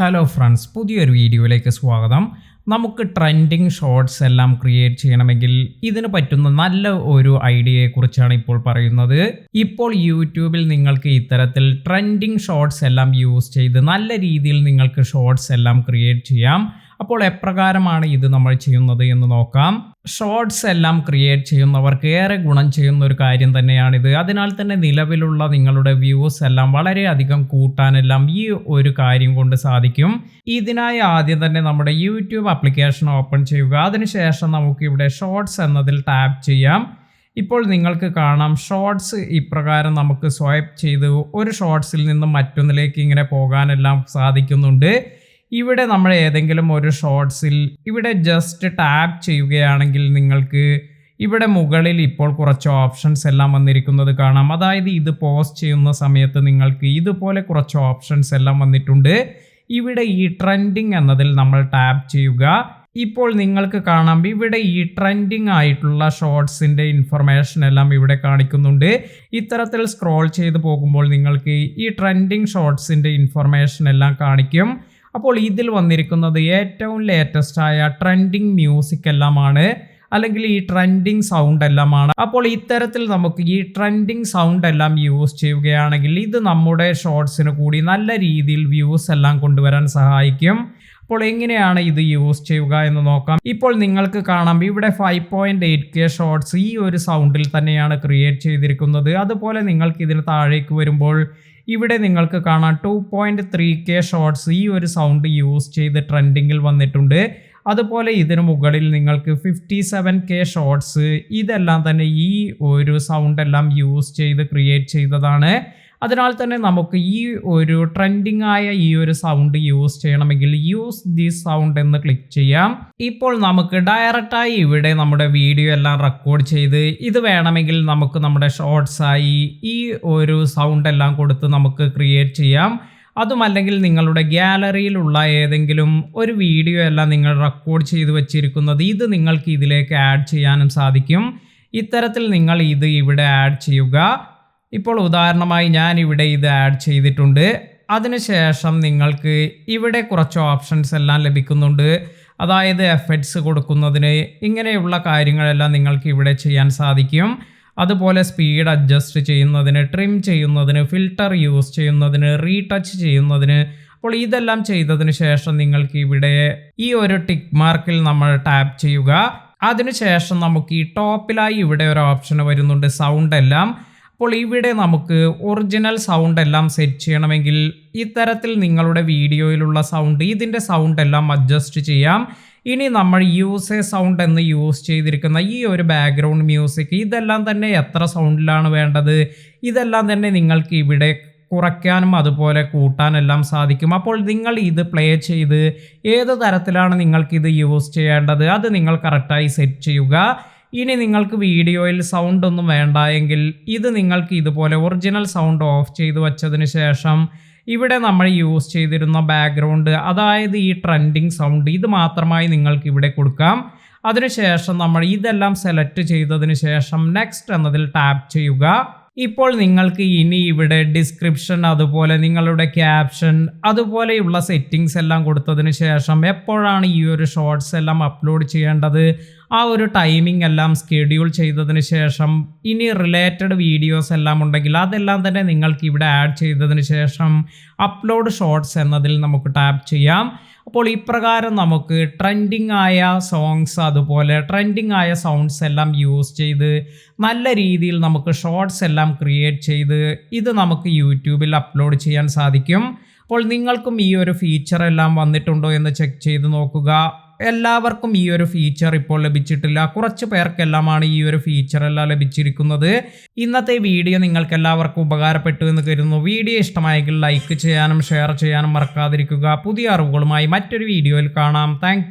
Hello friends, പുതിയൊരു വീഡിയോയിലേക്ക് സ്വാഗതം. നമുക്ക് ട്രെൻഡിങ് ഷോർട്സ് എല്ലാം ക്രിയേറ്റ് ചെയ്യണമെങ്കിൽ ഇതിന് പറ്റുന്ന നല്ല ഒരു ഐഡിയയെക്കുറിച്ചാണ് ഇപ്പോൾ പറയുന്നത്. ഇപ്പോൾ യൂട്യൂബിൽ നിങ്ങൾക്ക് ഇത്തരത്തിൽ ട്രെൻഡിങ് ഷോർട്സ് എല്ലാം യൂസ് ചെയ്ത് നല്ല രീതിയിൽ നിങ്ങൾക്ക് ഷോർട്സ് എല്ലാം ക്രിയേറ്റ് ചെയ്യാം. അപ്പോൾ എപ്രകാരമാണ് ഇത് നമ്മൾ ചെയ്യുന്നത് എന്ന് നോക്കാം. ഷോർട്സ് എല്ലാം ക്രിയേറ്റ് ചെയ്യുന്നവർക്ക് ഏറെ ഗുണം ചെയ്യുന്ന ഒരു കാര്യം തന്നെയാണിത്. അതിനാൽ തന്നെ നിലവിലുള്ള നിങ്ങളുടെ വ്യൂസ് എല്ലാം വളരെയധികം കൂട്ടാനെല്ലാം ഈ ഒരു കാര്യം കൊണ്ട് സാധിക്കും. ഇതിനായി ആദ്യം തന്നെ നമ്മുടെ യൂട്യൂബ് ആപ്ലിക്കേഷൻ ഓപ്പൺ ചെയ്യുക. അതിനുശേഷം നമുക്ക് ഇവിടെ ഷോർട്സ് എന്നതിൽ ടാപ്പ് ചെയ്യാം. ഇപ്പോൾ നിങ്ങൾക്ക് കാണാം ഷോർട്സ് ഇപ്രകാരം നമുക്ക് സ്വൈപ്പ് ചെയ്ത് ഒരു ഷോർട്സിൽ നിന്നും മറ്റൊന്നിലേക്ക് ഇങ്ങനെ പോകാനെല്ലാം സാധിക്കുന്നുണ്ട്. ഇവിടെ നമ്മൾ ഏതെങ്കിലും ഒരു ഷോർട്സിൽ ഇവിടെ ജസ്റ്റ് ടാപ്പ് ചെയ്യുകയാണെങ്കിൽ നിങ്ങൾക്ക് ഇവിടെ മുകളിൽ ഇപ്പോൾ കുറച്ച് ഓപ്ഷൻസ് എല്ലാം വന്നിരിക്കുന്നത് കാണാം. അതായത് ഇത് പോസ്റ്റ് ചെയ്യുന്ന സമയത്ത് നിങ്ങൾക്ക് ഇതുപോലെ കുറച്ച് ഓപ്ഷൻസ് എല്ലാം വന്നിട്ടുണ്ട്. ഇവിടെ ഈ ട്രെൻഡിങ് എന്നതിൽ നമ്മൾ ടാപ്പ് ചെയ്യുക. ഇപ്പോൾ നിങ്ങൾക്ക് കാണാം ഇവിടെ ഈ ട്രെൻഡിങ് ആയിട്ടുള്ള ഷോർട്സിൻ്റെ ഇൻഫർമേഷൻ എല്ലാം ഇവിടെ കാണിക്കുന്നുണ്ട്. ഇത്തരത്തിൽ സ്ക്രോൾ ചെയ്ത് പോകുമ്പോൾ നിങ്ങൾക്ക് ഈ ട്രെൻഡിങ് ഷോർട്സിൻ്റെ ഇൻഫർമേഷൻ എല്ലാം കാണിക്കും. അപ്പോൾ ഇതിൽ വന്നിരിക്കുന്നത് ഏറ്റവും ലേറ്റസ്റ്റ് ആയ ട്രെൻഡിങ് മ്യൂസിക് എല്ലാമാണ്, അല്ലെങ്കിൽ ഈ ട്രെൻഡിങ് സൗണ്ട് എല്ലാമാണ്. അപ്പോൾ ഇത്തരത്തിൽ നമുക്ക് ഈ ട്രെൻഡിങ് സൗണ്ട് എല്ലാം യൂസ് ചെയ്യുകയാണെങ്കിൽ ഇത് നമ്മുടെ ഷോർട്സിന് കൂടി നല്ല രീതിയിൽ വ്യൂസ് എല്ലാം കൊണ്ടുവരാൻ സഹായിക്കും. അപ്പോൾ എങ്ങനെയാണ് ഇത് യൂസ് ചെയ്യുക എന്ന് നോക്കാം. ഇപ്പോൾ നിങ്ങൾക്ക് കാണാം ഇവിടെ 5.8K ഷോർട്സ് ഈ ഒരു സൗണ്ടിൽ തന്നെയാണ് ക്രിയേറ്റ് ചെയ്തിരിക്കുന്നത്. അതുപോലെ നിങ്ങൾക്ക് ഇതിന് താഴേക്ക് വരുമ്പോൾ ഇവിടെ നിങ്ങൾക്ക് കാണാം 2.3K ഷോർട്സ് ഈ ഒരു സൗണ്ട് യൂസ് ചെയ്ത് ട്രെൻഡിങ്ങിൽ വന്നിട്ടുണ്ട്. അതുപോലെ ഇതിന് മുകളിൽ നിങ്ങൾക്ക് 57K ഷോർട്സ് ഇതെല്ലാം തന്നെ ഈ ഒരു സൗണ്ട് എല്ലാം യൂസ് ചെയ്ത് ക്രിയേറ്റ് ചെയ്തതാണ്. അതിനാൽ തന്നെ നമുക്ക് ഈ ഒരു ട്രെൻഡിങ് ആയ ഈ ഒരു സൗണ്ട് യൂസ് ചെയ്യണമെങ്കിൽ യൂസ് ദിസ് സൗണ്ട് എന്ന് ക്ലിക്ക് ചെയ്യാം. ഇപ്പോൾ നമുക്ക് ഡയറക്റ്റായി ഇവിടെ നമ്മുടെ വീഡിയോ എല്ലാം റെക്കോർഡ് ചെയ്ത് ഇത് വേണമെങ്കിൽ നമുക്ക് നമ്മുടെ ഷോർട്സായി ഈ ഒരു സൗണ്ട് എല്ലാം കൊടുത്ത് നമുക്ക് ക്രിയേറ്റ് ചെയ്യാം. അതുമല്ലെങ്കിൽ നിങ്ങളുടെ ഗ്യാലറിയിലുള്ള ഏതെങ്കിലും ഒരു വീഡിയോ എല്ലാം നിങ്ങൾ റെക്കോർഡ് ചെയ്ത് വെച്ചിരിക്കുന്നത് ഇത് നിങ്ങൾക്ക് ഇതിലേക്ക് ആഡ് ചെയ്യാനും സാധിക്കും. ഇത്തരത്തിൽ നിങ്ങൾ ഇത് ഇവിടെ ആഡ് ചെയ്യുക. ഇപ്പോൾ ഉദാഹരണമായി ഞാൻ ഇവിടെ ഇത് ആഡ് ചെയ്തിട്ടുണ്ട്. അതിനുശേഷം നിങ്ങൾക്ക് ഇവിടെ കുറച്ച് ഓപ്ഷൻസ് എല്ലാം ലഭിക്കുന്നുണ്ട്. അതായത് എഫക്ട്സ് കൊടുക്കുന്നതിന് ഇങ്ങനെയുള്ള കാര്യങ്ങളെല്ലാം നിങ്ങൾക്ക് ഇവിടെ ചെയ്യാൻ സാധിക്കും. അതുപോലെ സ്പീഡ് അഡ്ജസ്റ്റ് ചെയ്യുന്നതിന്, ട്രിം ചെയ്യുന്നതിന്, ഫിൽട്ടർ യൂസ് ചെയ്യുന്നതിന്, റീടച്ച് ചെയ്യുന്നതിന്. അപ്പോൾ ഇതെല്ലാം ചെയ്തതിന് ശേഷം നിങ്ങൾക്ക് ഇവിടെ ഈ ഒരു ടിക്ക് മാർക്കിൽ നമ്മൾ ടാപ്പ് ചെയ്യുക. അതിനുശേഷം നമുക്ക് ഈ ടോപ്പിലായി ഇവിടെ ഒരു ഓപ്ഷൻ വരുന്നുണ്ട് സൗണ്ട് എല്ലാം. അപ്പോൾ ഇവിടെ നമുക്ക് ഒറിജിനൽ സൗണ്ട് എല്ലാം സെറ്റ് ചെയ്യണമെങ്കിൽ ഇത്തരത്തിൽ നിങ്ങളുടെ വീഡിയോയിലുള്ള സൗണ്ട് ഇതിൻ്റെ സൗണ്ട് എല്ലാം അഡ്ജസ്റ്റ് ചെയ്യാം. ഇനി നമ്മൾ യൂസ് എ സൗണ്ട് എന്ന് യൂസ് ചെയ്തിരിക്കുന്ന ഈ ഒരു ബാക്ക്ഗ്രൗണ്ട് മ്യൂസിക് ഇതെല്ലാം തന്നെ എത്ര സൗണ്ടിലാണ് വേണ്ടത് ഇതെല്ലാം തന്നെ നിങ്ങൾക്ക് ഇവിടെ കുറയ്ക്കാനും അതുപോലെ കൂട്ടാനെല്ലാം സാധിക്കും. അപ്പോൾ നിങ്ങൾ ഇത് പ്ലേ ചെയ്ത് ഏത് തരത്തിലാണ് നിങ്ങൾക്കിത് യൂസ് ചെയ്യേണ്ടത് അത് നിങ്ങൾ കറക്റ്റായി സെറ്റ് ചെയ്യുക. ഇനി നിങ്ങൾക്ക് വീഡിയോയിൽ സൗണ്ട് ഒന്നും വേണ്ട എങ്കിൽ ഇത് നിങ്ങൾക്ക് ഇതുപോലെ ഒറിജിനൽ സൗണ്ട് ഓഫ് ചെയ്ത് വച്ചതിന് ശേഷം ഇവിടെ നമ്മൾ യൂസ് ചെയ്തിരുന്ന ബാക്ക്ഗ്രൗണ്ട് അതായത് ഈ ട്രെൻഡിങ് സൗണ്ട് ഇത് മാത്രമായി നിങ്ങൾക്ക് ഇവിടെ കൊടുക്കാം. അതിനുശേഷം നമ്മൾ ഇതെല്ലാം സെലക്ട് ചെയ്തതിന് ശേഷം നെക്സ്റ്റ് എന്നതിൽ ടാപ്പ് ചെയ്യുക. ഇപ്പോൾ നിങ്ങൾക്ക് ഇനി ഇവിടെ ഡിസ്ക്രിപ്ഷൻ അതുപോലെ നിങ്ങളുടെ ക്യാപ്ഷൻ അതുപോലെയുള്ള സെറ്റിങ്സ് എല്ലാം കൊടുത്തതിന് ശേഷം എപ്പോഴാണ് ഈ ഒരു ഷോർട്സ് എല്ലാം അപ്ലോഡ് ചെയ്യേണ്ടത് ആ ഒരു ടൈമിംഗ് എല്ലാം സ്കെഡ്യൂൾ ചെയ്തതിന് ശേഷം ഇനി റിലേറ്റഡ് വീഡിയോസ് എല്ലാം ഉണ്ടെങ്കിൽ അതെല്ലാം തന്നെ നിങ്ങൾക്ക് ഇവിടെ ആഡ് ചെയ്തതിന് ശേഷം അപ്ലോഡ് ഷോർട്സ് എന്നതിൽ നമുക്ക് ടാപ്പ് ചെയ്യാം. അപ്പോൾ ഇപ്രകാരം നമുക്ക് ട്രെൻഡിങ് ആയ സോങ്സ് അതുപോലെ ട്രെൻഡിങ് ആയ സൗണ്ട്സ് എല്ലാം യൂസ് ചെയ്ത് നല്ല രീതിയിൽ നമുക്ക് ഷോർട്സ് എല്ലാം ക്രിയേറ്റ് ചെയ്ത് ഇത് നമുക്ക് യൂട്യൂബിൽ അപ്ലോഡ് ചെയ്യാൻ സാധിക്കും. അപ്പോൾ നിങ്ങൾക്കും ഈ ഒരു ഫീച്ചർ എല്ലാം വന്നിട്ടുണ്ടോ എന്ന് ചെക്ക് ചെയ്ത് നോക്കുക. എല്ലാവർക്കും ഈ ഒരു ഫീച്ചർ ഇപ്പോൾ ലഭിച്ചിട്ടില്ല. കുറച്ച് പേർക്കെല്ലാമാണ് ഈ ഒരു ഫീച്ചർ എല്ലാം ലഭിച്ചിരിക്കുന്നത്. ഇന്നത്തെ വീഡിയോ നിങ്ങൾക്ക് എല്ലാവർക്കും ഉപകാരപ്പെട്ടു എന്ന് കരുതുന്നു. വീഡിയോ ഇഷ്ടമായെങ്കിൽ ലൈക്ക് ചെയ്യാനും ഷെയർ ചെയ്യാനും മറക്കാതിരിക്കുക. പുതിയ അറിവുകളുമായി മറ്റൊരു വീഡിയോയിൽ കാണാം. താങ്ക്